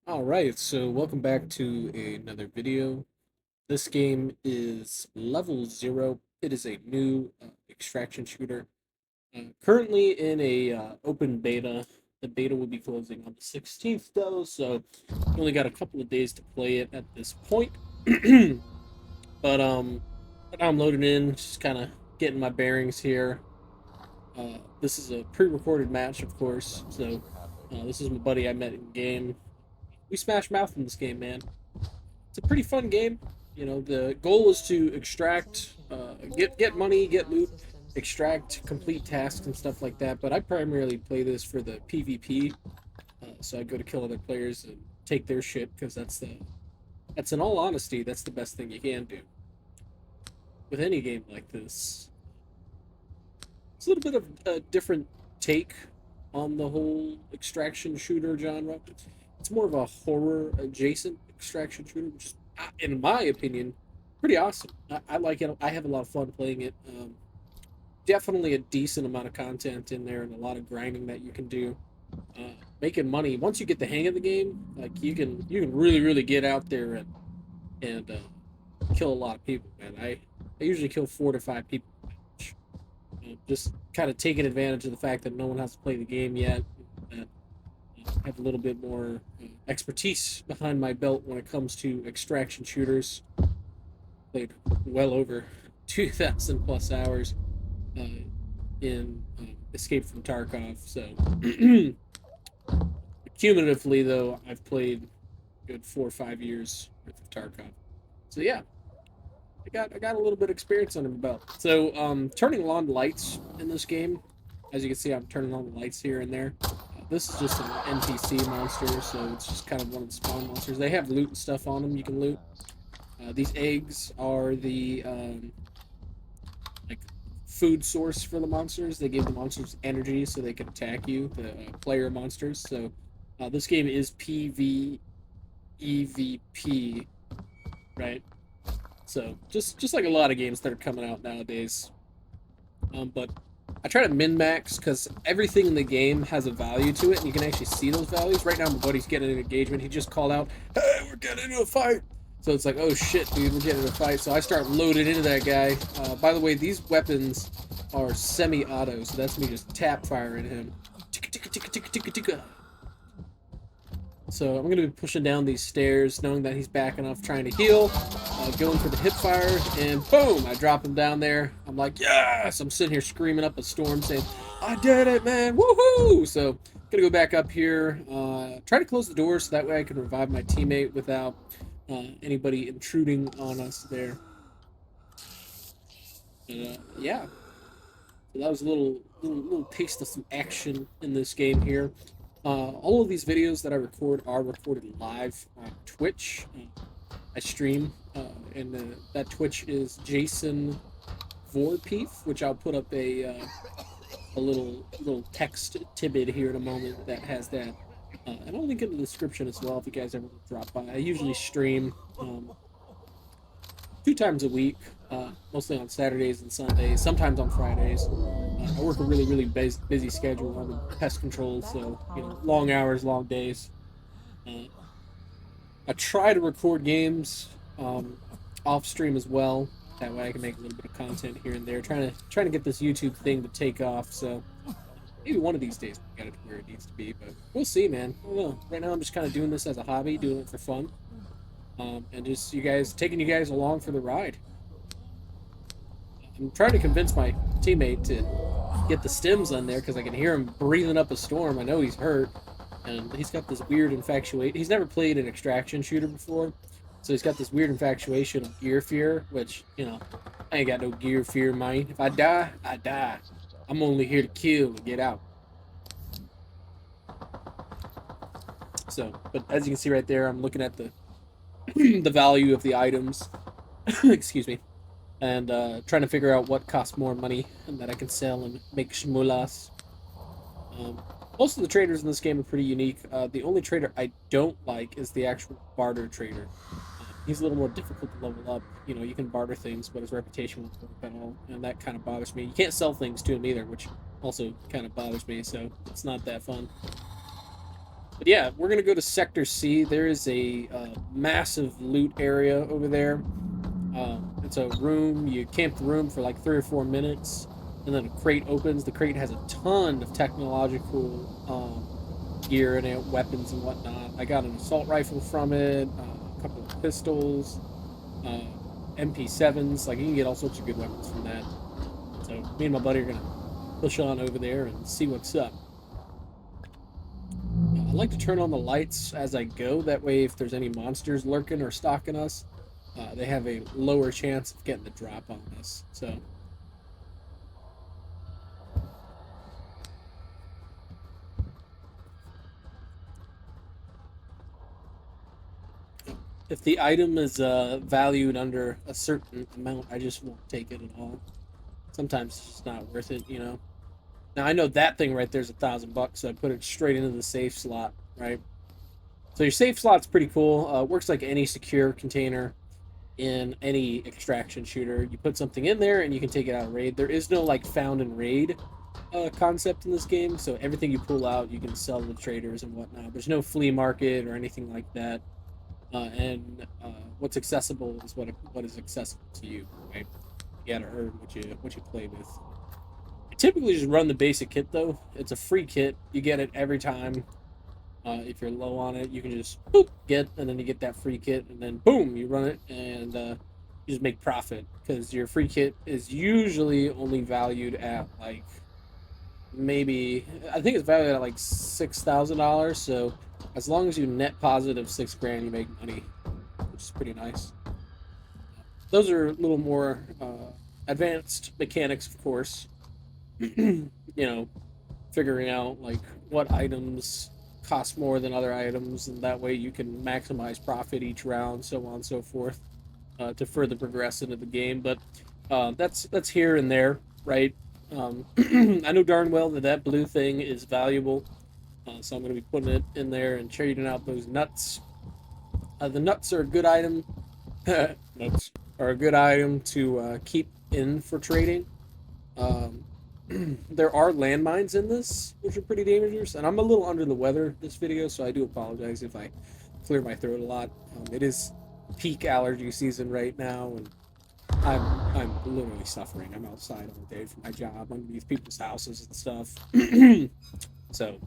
Alright, so welcome back to another video. This game is Level Zero. It is a new extraction shooter. Currently in a open beta. The beta will be closing on the 16th though, so you only got a couple of days to play it at this point. But I'm loading in, just kind of getting my bearings here. This is a pre-recorded match, of course, so this is my buddy I met in game. We smash mouth in this game, man. It's a pretty fun game. You know, the goal is to extract, get money, get loot, extract, complete tasks and stuff like that. But I primarily play this for the PvP, so I go to kill other players and take their shit because that's in all honesty that's the best thing you can do with any game like this. It's a little bit of a different take on the whole extraction shooter genre. It's more of a horror adjacent extraction shooter, which is, in my opinion, pretty awesome. I like it. I have a lot of fun playing it. Definitely a decent amount of content in there and a lot of grinding that you can do. Making money once you get the hang of the game, like you can really get out there and kill a lot of people, man. I usually kill 4 to 5 people. Just kind of taking advantage of the fact that no one has to play the game yet. That I have a little bit more expertise behind my belt when it comes to extraction shooters. Played well over 2,000 plus hours uh, in Escape from Tarkov. So cumulatively, though, I've played good 4 or 5 years worth of Tarkov. So yeah, I got a little bit of experience under my belt. So turning on lights in this game, as you can see, I'm turning on the lights here and there. This is just an NPC monster, so it's just kind of one of the spawn monsters. They have loot and stuff on them you can loot. These eggs are the like food source for the monsters. They give the monsters energy so they can attack you, the player monsters. So this game is PvEVP, right? So just like a lot of games that are coming out nowadays. But I try to min max because everything in the game has a value to it, and you can actually see those values. Right now, my buddy's getting an engagement. He just called out, "Hey, we're getting into a fight!" So it's like, "Oh shit, dude, we're getting into a fight." So I start loading into that guy. By the way, these weapons are semi-auto, so that's me just tap firing him. So I'm going to be pushing down these stairs, knowing that he's backing off, trying to heal, going for the hip fire, and boom, I drop him down there. I'm like, yes! I'm sitting here screaming up a storm saying, I did it, man! Woohoo! So I'm going to go back up here, try to close the door so that way I can revive my teammate without anybody intruding on us there. Yeah, so that was a little taste of some action in this game here. All of these videos that I record are recorded live on Twitch. I stream, and that Twitch is Jason Vorpeef, which I'll put up a little text tidbit here in a moment that has that. And I'll link in the description as well if you guys ever drop by. I usually stream 2 times a week, mostly on Saturdays and Sundays, sometimes on Fridays. I work a really busy schedule. I'm in pest control, so long hours, long days. Uh, I try to record games off stream as well. That way, I can make a little bit of content here and there. Trying to get this YouTube thing to take off. So maybe one of these days we got it where it needs to be, but we'll see, man. I don't know. Right now, I'm just kind of doing this as a hobby, doing it for fun, and just taking you guys along for the ride. I'm trying to convince my teammate to get the stims on there because I can hear him breathing up a storm. I know he's hurt, and he's got this weird infatuation. He's never played an extraction shooter before, so he's got this weird infatuation of gear fear, which, I ain't got no gear fear, man. If I die, I die. I'm only here to kill and get out. So, but as you can see right there, I'm looking at the the value of the items. Excuse me. And trying to figure out what costs more money and that I can sell and make shmulas. Um, Most of the traders in this game are pretty unique. The only trader I don't like is the actual barter trader. He's a little more difficult to level up. You can barter things, but his reputation won't work at all, and that kind of bothers me. You can't sell things to him either, which also kind of bothers me, so it's not that fun. But yeah, we're gonna go to Sector C. There is a massive loot area over there. It's a room. You camp the room for like 3 or 4 minutes, and then a crate opens. The crate has a ton of technological gear in it, weapons and whatnot. I got an assault rifle from it, a couple of pistols, uh, MP7s. Like you can get all sorts of good weapons from that. So me and my buddy are gonna push on over there and see what's up. I like to turn on the lights as I go. That way, if there's any monsters lurking or stalking us, they have a lower chance of getting the drop on us. So if the item is valued under a certain amount, I just won't take it at all. Sometimes it's just not worth it, you know. Now I know that thing right there's $1,000, so I put it straight into the safe slot, right? So your safe slot's pretty cool. Works like any secure container in any extraction shooter. You put something in there and you can take it out of raid. There is no like found and raid concept in this game, so everything you pull out you can sell to traders and whatnot. There's no flea market or anything like that. And what's accessible is what is accessible to you, right? You gotta earn what you play with. I typically just run the basic kit though. It's a free kit. You get it every time. If you're low on it, you can just boop get, and then you get that free kit, and then boom, you run it, and you just make profit because your free kit is usually only valued at like maybe I think it's valued at like $6,000. So as long as you net positive 6 grand, you make money, which is pretty nice. Those are a little more advanced mechanics, of course. You know, figuring out like what items cost more than other items, and that way you can maximize profit each round, so on and so forth, to further progress into the game. But that's here and there, right? I know darn well that that blue thing is valuable, so I'm going to be putting it in there and trading out those nuts. The nuts are a good item. Nuts are a good item to keep in for trading. Um, there are landmines in this, which are pretty dangerous, and I'm a little under the weather this video, so I do apologize if I clear my throat a lot. It is peak allergy season right now, and I'm literally suffering. I'm outside all day for my job, underneath people's houses and stuff. So,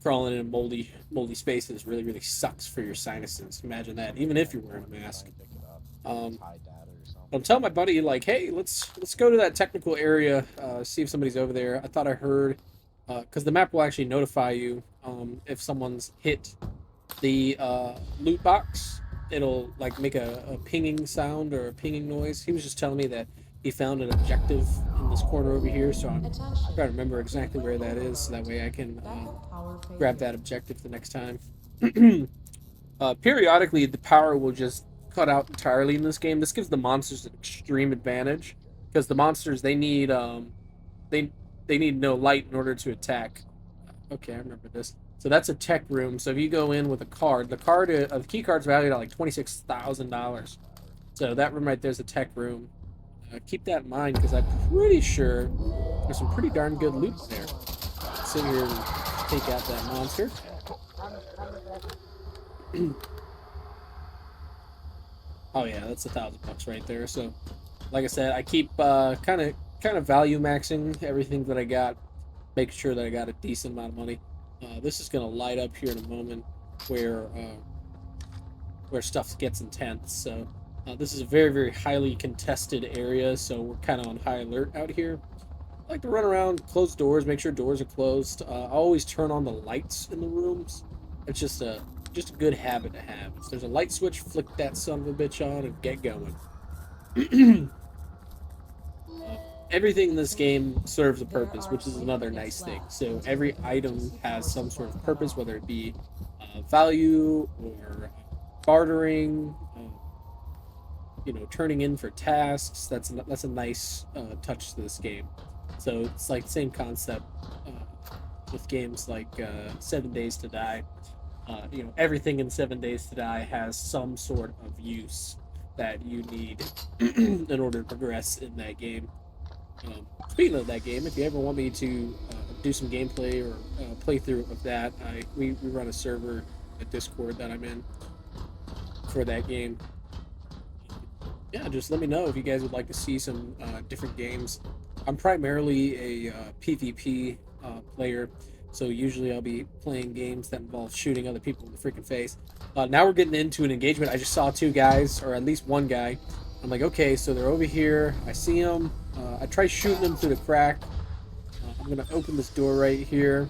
crawling in moldy spaces really sucks for your sinuses. Imagine that, even if you're wearing a mask. Um, I'll tell my buddy like, hey, let's go to that technical area, see if somebody's over there. I thought I heard, because the map will actually notify you if someone's hit the loot box. It'll like make a pinging sound or a pinging noise. He was just telling me that he found an objective in this corner over here, so I'm trying to remember exactly where that is, so that way I can grab that objective the next time. Periodically, the power will just cut out entirely in this game. This gives the monsters an extreme advantage because the monsters they they need no light in order to attack. Okay, I remember this. So that's a tech room. So if you go in with a card, the key card's valued at like $26,000. So that room right there is a tech room. Keep that in mind because I'm pretty sure there's some pretty darn good loot there. Let's sit here and take out that monster. Oh yeah, that's $1,000 right there. So, like I said, I keep kind of value maxing everything that I got, make sure that I got a decent amount of money. This is gonna light up here in a moment, where stuff gets intense. So, this is a very highly contested area, so we're kind of on high alert out here. I like to run around, close doors, make sure doors are closed. I always turn on the lights in the rooms. It's just a good habit to have. If there's a light switch, flick that son of a bitch on and get going. Everything in this game serves a purpose, which is another nice thing. So every item has some sort of purpose, whether it be value or bartering, turning in for tasks. That's a nice touch to this game. So it's like the same concept with games like 7 Days to Die. Everything in 7 Days to Die has some sort of use that you need in order to progress in that game. Speaking of that game, if you ever want me to do some gameplay or playthrough of that, we run a server, a Discord that I'm in for that game. Yeah, just let me know if you guys would like to see some different games. I'm primarily a PvP player, so usually I'll be playing games that involve shooting other people in the freaking face. Now we're getting into an engagement. I just saw two guys, or at least one guy. I'm like, okay, so they're over here. I see them. I try shooting them through the crack. I'm gonna open this door right here.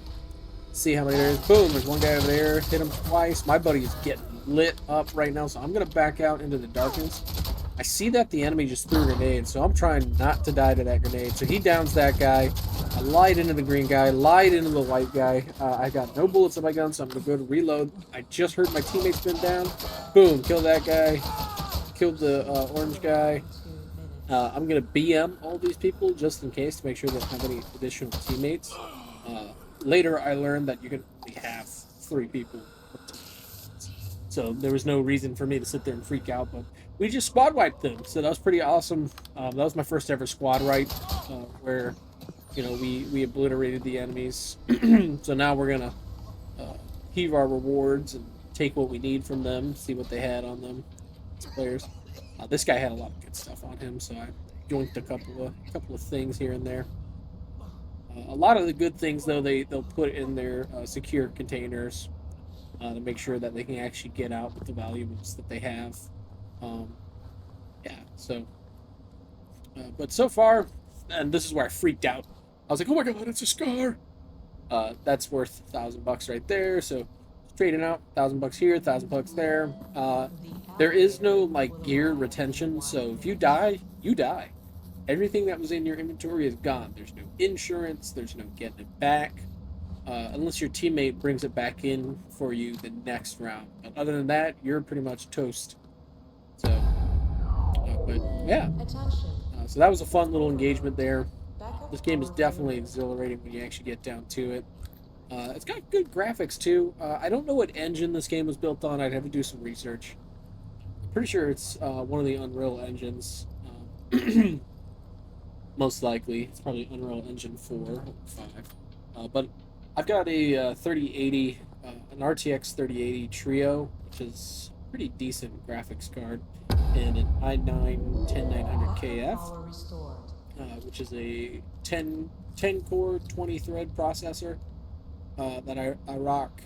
See how many there is. Boom, there's one guy over there. Hit him twice. My buddy is getting lit up right now, so I'm gonna back out into the darkness. I see that the enemy just threw a grenade, so I'm trying not to die to that grenade. So he downs that guy. I lied into the green guy, lied into the white guy. I got no bullets in my gun, so I'm going to go to reload. I just heard my teammates been down. Boom, killed that guy. Killed the orange guy. I'm going to BM all these people just in case to make sure they don't have any additional teammates. Later, I learned that you can only have 3 people. So there was no reason for me to sit there and freak out, but we just squad wiped them, so that was pretty awesome. That was my first ever squad wipe, where we obliterated the enemies. So now we're gonna heave our rewards and take what we need from them, see what they had on them as players. This guy had a lot of good stuff on him, so I joinked a couple of things here and there. A lot of the good things though they'll put in their secure containers to make sure that they can actually get out with the valuables that they have. Yeah, so but so far, and this is where I freaked out. I was like, oh my god, it's a scar. That's worth $1,000 right there. So trading out $1,000 here, $1,000 there. There is no like gear retention, so if you die, you die. Everything that was in your inventory is gone. There's no insurance. There's no getting it back, unless your teammate brings it back in for you the next round. But other than that, you're pretty much toast. So, but yeah. So that was a fun little engagement there. This game is definitely exhilarating when you actually get down to it. It's got good graphics too. I don't know what engine this game was built on. I'd have to do some research. I'm pretty sure it's one of the Unreal engines. Most likely, it's probably Unreal Engine 4 or 5. But I've got a 3080, an RTX 3080 Trio, which is a pretty decent graphics card, and an i9 10900KF. Which is a 10 core 20 thread processor that I rock,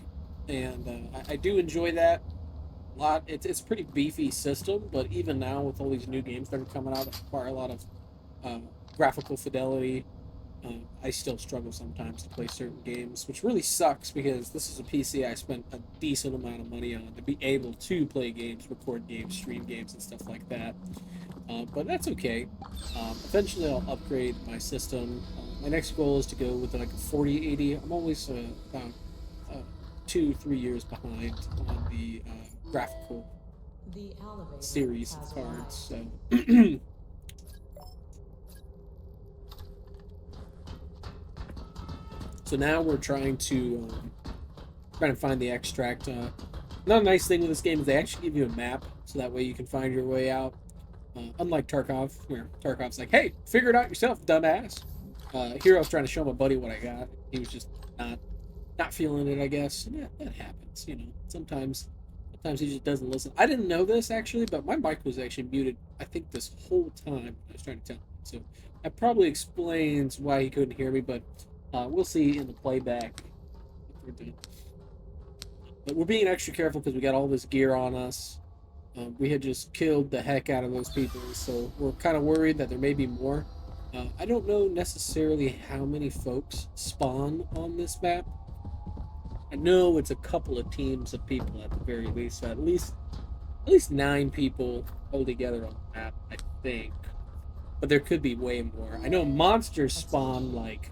and I do enjoy that a lot. It's a pretty beefy system, but even now with all these new games that are coming out that require a lot of graphical fidelity, I still struggle sometimes to play certain games, which really sucks because this is a PC I spent a decent amount of money on to be able to play games, record games, stream games, and stuff like that. But that's okay. Eventually, I'll upgrade my system. My next goal is to go with like a 4080. I'm always about 2-3 years behind on the graphical series of cards. So. So now we're trying to find the extract. Another nice thing with this game is they actually give you a map, so that way you can find your way out. Unlike Tarkov, where Tarkov's like, "Hey, figure it out yourself, dumbass." Here I was trying to show my buddy what I got. He was just not feeling it, I guess. And yeah, that happens, Sometimes he just doesn't listen. I didn't know this actually, but my mic was actually muted. I think this whole time I was trying to tell him. So that probably explains why he couldn't hear me. But we'll see in the playback. But we're being extra careful because we got all this gear on us. We had just killed the heck out of those people, so we're kind of worried that there may be more. I don't know necessarily how many folks spawn on this map. I know it's a couple of teams of people at the very least, so at least 9 people altogether on the map, I think. But there could be way more. I know monsters spawn like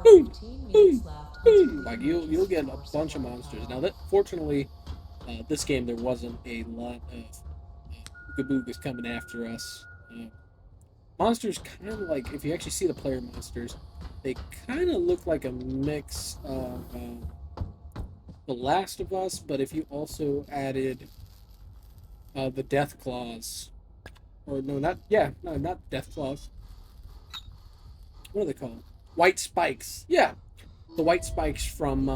boom, boom, boom. Like you'll get a bunch of monsters. Now that fortunately. This game, there wasn't a lot of ooga boogas coming after us. Monsters kind of like, if you actually see the player monsters, they kind of look like a mix of The Last of Us, but if you also added the Death Claws, or not Death Claws. What are they called? White Spikes. Yeah, the white spikes from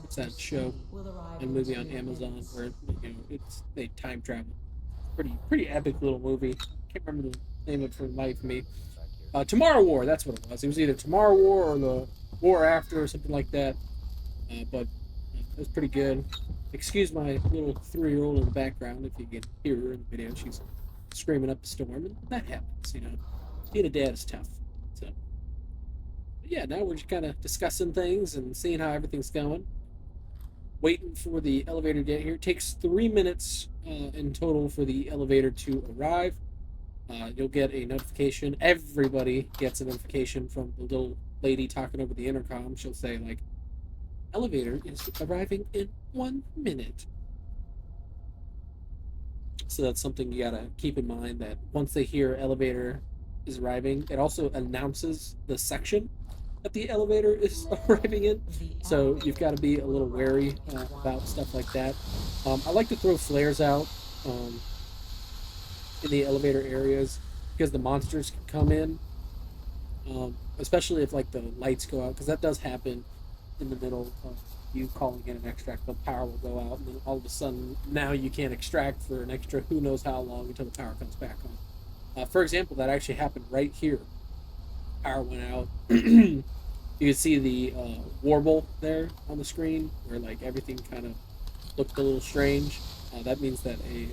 what's that show and movie on Amazon where it's they time travel. Pretty epic little movie. Can't remember the name of it for the life of me. Tomorrow War, that's what it was. It was either Tomorrow War or the War After or something like that. But it was pretty good. Excuse my little 3-year-old in the background if you can hear her in the video. She's screaming up a storm, and that happens. Being a dad is tough. So, but yeah, now we're just kind of discussing things and seeing how everything's going. Waiting for the elevator to get here. It takes 3 minutes in total for the elevator to arrive. You'll get a notification. Everybody gets a notification from the little lady talking over the intercom. She'll say, like, elevator is arriving in 1 minute. So that's something you gotta keep in mind, that once they hear elevator is arriving, it also announces the section that the elevator is arriving in. So you've got to be a little wary about stuff like that. I like to throw flares out in the elevator areas because the monsters can come in, especially if like the lights go out, because that does happen in the middle of you calling in an extract. The power will go out, and then all of a sudden now you can't extract for an extra who knows how long until the power comes back on. For example, that actually happened right here. Power went out. You can see the warble there on the screen, where like everything kind of looked a little strange. That means that a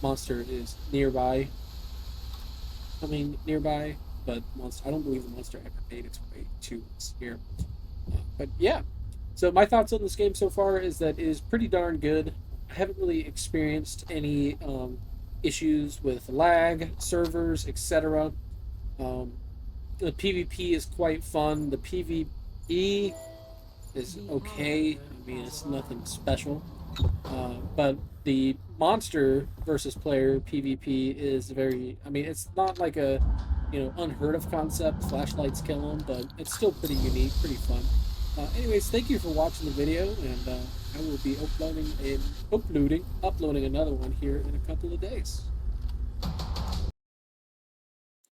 monster is nearby, coming nearby, but monster. I don't believe the monster ever made its way to us here. But yeah, so my thoughts on this game so far is that it is pretty darn good. I haven't really experienced any issues with lag, servers, etc. The PvP is quite fun. The PvE is okay. I mean, it's nothing special. But the monster versus player PvP is very. I mean, it's not like a unheard of concept. Flashlights kill them, but it's still pretty unique, pretty fun. Anyways, thank you for watching the video, and I will be uploading another one here in a couple of days.